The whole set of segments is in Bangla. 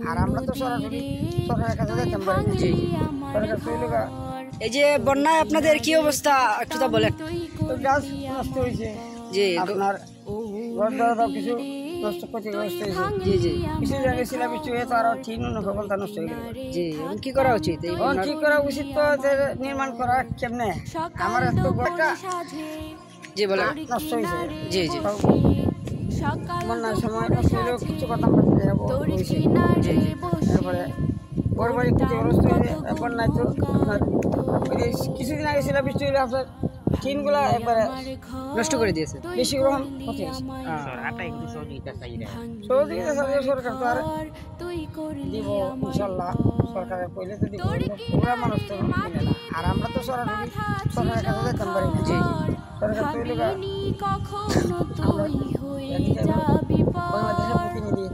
আর আমরা তো সরাসরি সরকারের কাছে যেতাম পারি না। জি সরকার তৈরি এই যে বন্যায় আপনাদের কি অবস্থা একটু তা বলেন। গাছ নষ্ট হয়েছে, জি আপনার ঘর দ্বারা কিছু নষ্ট ক্ষতিগ্রস্ত হয়েছে। জি জি কিছু জায়গায় শিলাবৃষ্টি হয়ে তো আরো ঠিক নষ্ট নষ্ট হয়ে গেল। জি এবং কি করা উচিত এই এখন বন্যার? কি করা উচিত তো যে নির্মাণ করা কেমনে, আমার এত একটা জি বলেন। নষ্ট হয়েছে। জি জি বন্যার সময় নষ্ট হলেও কিছু কথা বলতে হয়েছে। জি জি তারপরে ঘর বাড়ি ক্ষতিগ্রস্ত হয়েছে বন্যায় তো আপনার ওই যে কিছুদিন আগে শিলাবৃষ্টি হলে আপনার টিনগুলা একবারে নষ্ট করে দিয়েছে। বেশি রকম ক্ষতি হয়েছে। সহযোগিতা চাইলে সরকার তো আর দিব ইনশাল্লাহ, সরকারের কইলে তো দিব, পুরা মানুষ তো মিলে না। আর আমরা তো সরাসরি সরকারের কাছে যেতাম পারি না। জি জি সরকার তৈরি বাংলাদেশের প্রতিনিধি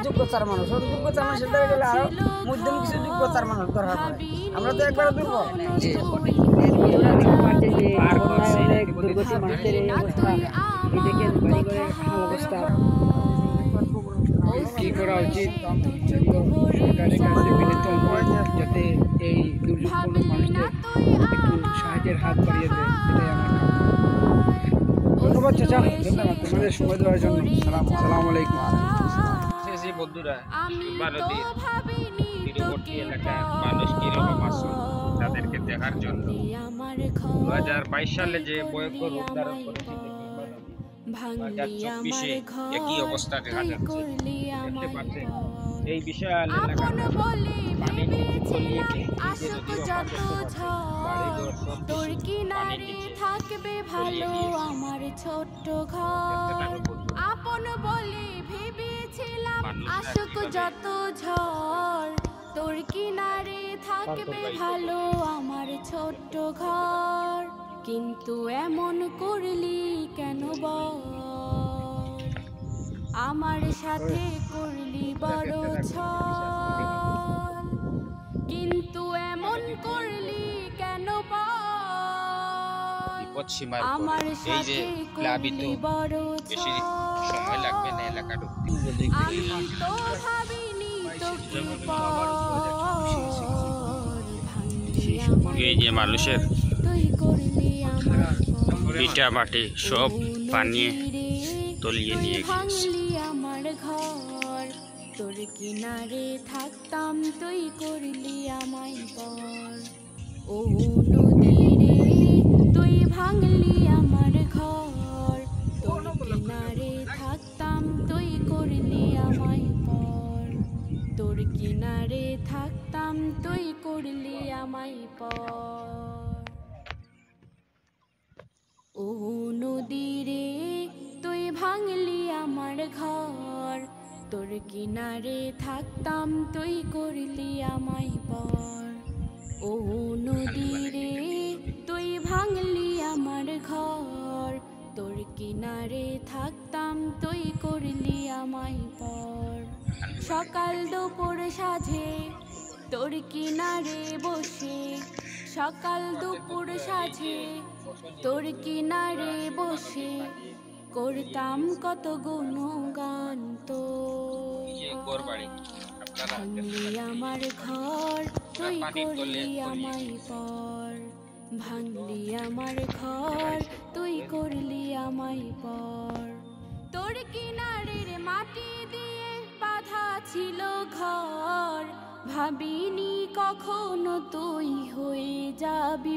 যোগ্যতার মানুষ, যোগ্যতার মানুষের দ্বারা গেলে আরো মধ্যম কিছু যোগ্যতার মানুষ দরকার হয়। আমরা তো একবারে দুর্বল। জি বন্ধুরা দেখতে পাচ্ছেন যে বন্যায় অনেক দুর্গত মানুষদের এই অবস্থা। এই দেখেন বাড়িঘরের হাল অবস্থা। কি করা উচিত সরকারের কাছে বিনীত অনুরোধ যাতে এই দুর্যোগপূর্ণ মানুষদের একটু সাহায্যের হাত বাড়িয়ে দেয়, এটাই আমার কাম্য। ধন্যবাদ চাচা, ধন্যবাদ তোমাদের সময় দেওয়ার জন্য। সালাম আলাইকুম। শেষে বন্ধুরা ভারতের তীরবর্তী এলাকার মানুষ কিরকম আছে তাদেরকে দেখার জন্য 2022 সালে যে ভয়ঙ্কর রূপ ধারণ করেছে 2024-এ একই অবস্থা দেখা যাচ্ছে। দেখতে পাচ্ছেন এই বিশাল এলাকাটা পানির নিচে তলিয়ে গিয়ে নদীর অপার দেখতে পাচ্ছেন বাড়িঘর সব কিছু পানির নিচে তলিয়ে গিয়েছে। ছোট্ট দেখতে ঘর থাকুন বন্ধুরা। আপন বলে ভেবেছিলাম মানুষরা আসুক কিভাবে যত ঝড় তোর কিনারে থাকবে survive ভালো আমার ছোট্ট ঘর, কিন্তু এমন করলি কেন বল, আমার সাথে করলি বড় ছল, কিন্তু এমন করলি কেন বল, বিপদ সীমার আমার পরে এই সাথে যে প্লাবিত করলি বড় বেশি ছল। সময় লাগবে না এলাকা ঢুকতে। আমি তো ভাবিনি তোকে পর ভাঙলি আমার এই যে মানুষের তুই করলি আমার পর, ইটা মাটি সব পানিয়ে তলিয়ে নিয়ে গেছে। ভাঙলি আমার ঘর তোর কিনারে থাকতাম তুই করলি আমায় পর, ও নদী রে তুই ভাঙলি আমার ঘর তোর কিনারে থাকতাম তুই করলি আমায় পর, তোর কিনারে থাকতাম তুই করলি আমায় পর, ও নদী রে তুই ভাঙলি আমার ঘর তোর কিনারে থাকতাম তুই করলি আমায় পর, ও নদী রে তুই ভাঙলি আমার ঘর তোর কিনারে থাকতাম তুই করলি আমায় পর, সকাল দুপুর সাঁঝে তোর কিনারে বসে, সকাল দুপুর সাঁঝে তোর কিনারে বসে করতাম কত গুণগান তো, ভাঙলি আমার ঘর তুই করলি আমায় পর, ভাঙলি আমার ঘর তুই করলি আমায় পর, তোর কিনারের মাটি দিয়ে বাঁধা ছিল ঘর, ভাবিনি কখনো তুই হয়ে যাবি